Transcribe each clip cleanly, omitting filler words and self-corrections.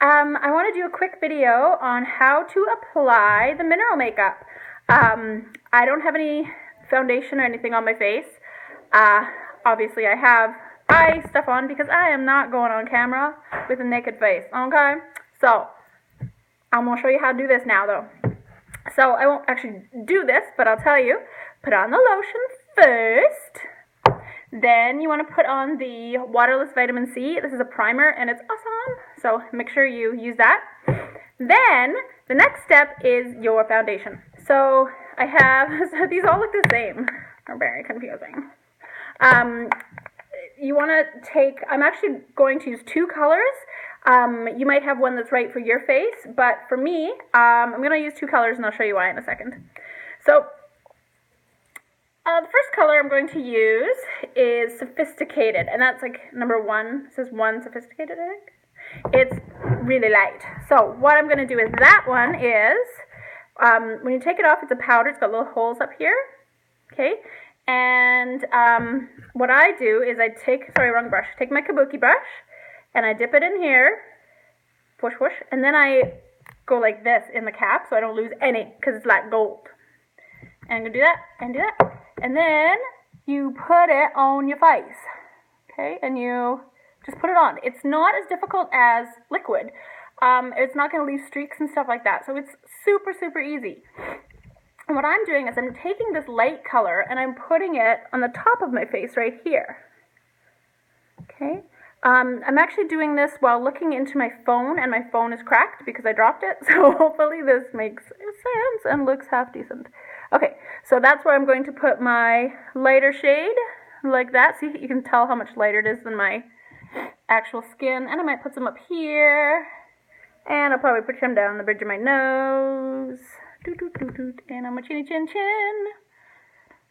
I want to do a quick video on how to apply the mineral makeup. I don't have any foundation or anything on my face. Obviously I have eye stuff on because I am not going on camera with a naked face, okay? So, I'm going to show you how to do this now though. So, I won't actually do this, but I'll tell you. Put on the lotion first. Then you want to put on the waterless vitamin C. This is a primer and it's awesome. So make sure you use that. Then the next step is your foundation. So I have, so these all look the same. They're very confusing. You want to take, I'm actually going to use two colors. You might have one that's right for your face, but for me, I'm going to use two colors and I'll show you why in a second. So the first color I'm going to use is Sophisticated, and that's like number one. It says one Sophisticated, I think. It's really light. So what I'm going to do with that one is, when you take it off, it's a powder. It's got little holes up here, okay? And what I do is I take, sorry, wrong brush. Take my kabuki brush, and I dip it in here, push, push, and then I go like this in the cap so I don't lose any, because it's like gold. And I'm going to do that, and do that. And then you put it on your face, okay? And you just put it on. It's not as difficult as liquid. It's not going to leave streaks and stuff like that. So it's super, super easy. And what I'm doing is I'm taking this light color and I'm putting it on the top of my face right here. Okay? I'm actually doing this while looking into my phone, and my phone is cracked because I dropped it. So hopefully this makes sense and looks half decent. Okay, so that's where I'm going to put my lighter shade, like that. See, you can tell how much lighter it is than my actual skin. And I might put some up here. And I'll probably put some down the bridge of my nose. Doot, doot, doot, doot. And on my chinny chin chin.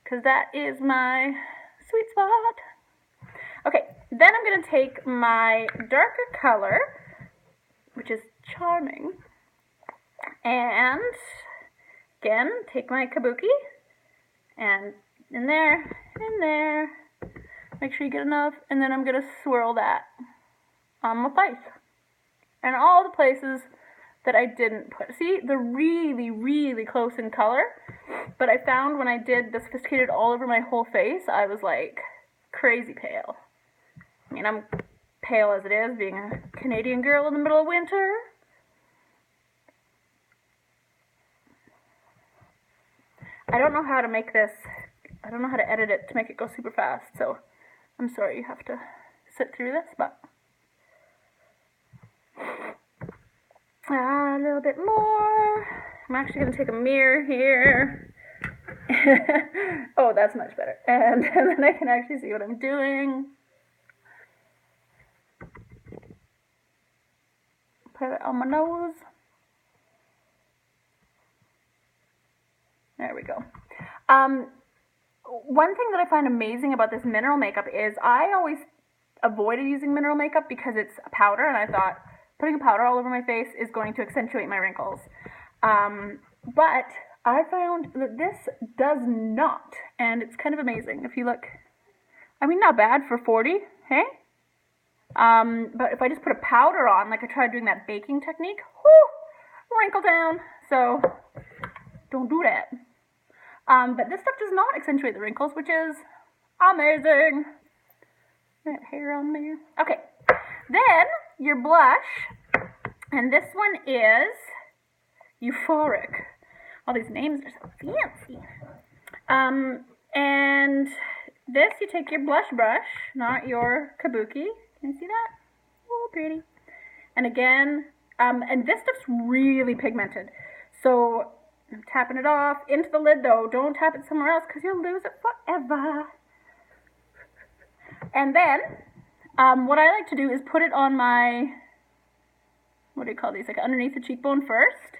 Because that is my sweet spot. Okay, then I'm going to take my darker color, which is Charming. And again, take my kabuki, and in there, make sure you get enough, and then I'm going to swirl that on my face. And all the places that I didn't put. See, they're really, really close in color, but I found when I did the Sophisticated all over my whole face, I was like crazy pale. I mean, I'm pale as it is, being a Canadian girl in the middle of winter. I don't know how to make this, I don't know how to edit it to make it go super fast, so I'm sorry you have to sit through this, but a little bit more. I'm actually going to take a mirror here. Oh, that's much better. And then I can actually see what I'm doing. Put it on my nose. There we go. One thing that I find amazing about this mineral makeup is I always avoided using mineral makeup because it's a powder, and I thought putting a powder all over my face is going to accentuate my wrinkles. But I found that this does not, and it's kind of amazing. If you look, I mean, not bad for 40, hey? But if I just put a powder on, like I tried doing that baking technique, whoo, wrinkle down. So don't do that. But this stuff does not accentuate the wrinkles, which is amazing. That hair on there. Okay, then your blush, and this one is Euphoric. All these names are so fancy. And this, you take your blush brush, not your kabuki. Can you see that? Oh, pretty. And again, and this stuff's really pigmented. So I'm tapping it off into the lid though. Don't tap it somewhere else because you'll lose it forever. And then, what I like to do is put it on my, what do you call these? Like underneath the cheekbone first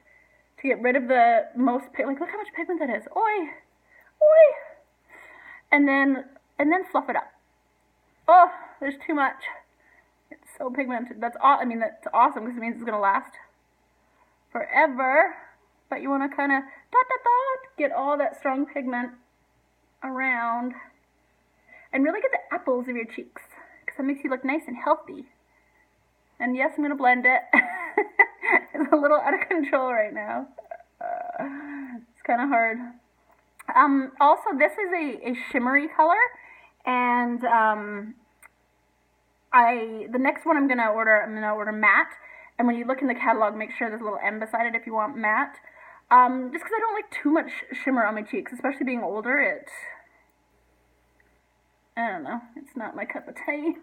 to get rid of the most, like look how much pigment that is. Oi, oi. And then fluff it up. Oh, there's too much. It's so pigmented. That's awesome because it means it's gonna last forever. But you want to kind of get all that strong pigment around, and really get the apples of your cheeks because that makes you look nice and healthy. And yes, I'm going to blend it. is a little out of control right now. It's kind of hard. Also, this is a shimmery color, and the next one I'm gonna order matte. And when you look in the catalog, make sure there's a little M beside it if you want matte. Just because I don't like too much shimmer on my cheeks, especially being older. I don't know, it's not my cup of tea.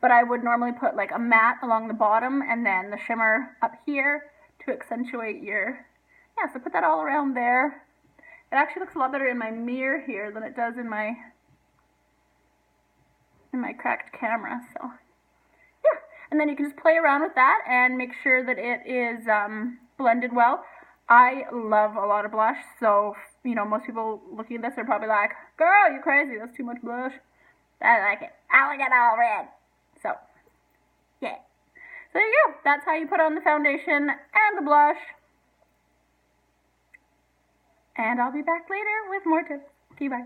But I would normally put like a matte along the bottom and then the shimmer up here to accentuate your, yeah, so put that all around there. It actually looks a lot better in my mirror here than it does in my cracked camera, so yeah. And then you can just play around with that and make sure that it is blended well. I love a lot of blush, so, you know, most people looking at this are probably like, girl, you're crazy, that's too much blush. I like it. I like it all red. So, yeah. So there you go. That's how you put on the foundation and the blush. And I'll be back later with more tips. Okay, bye.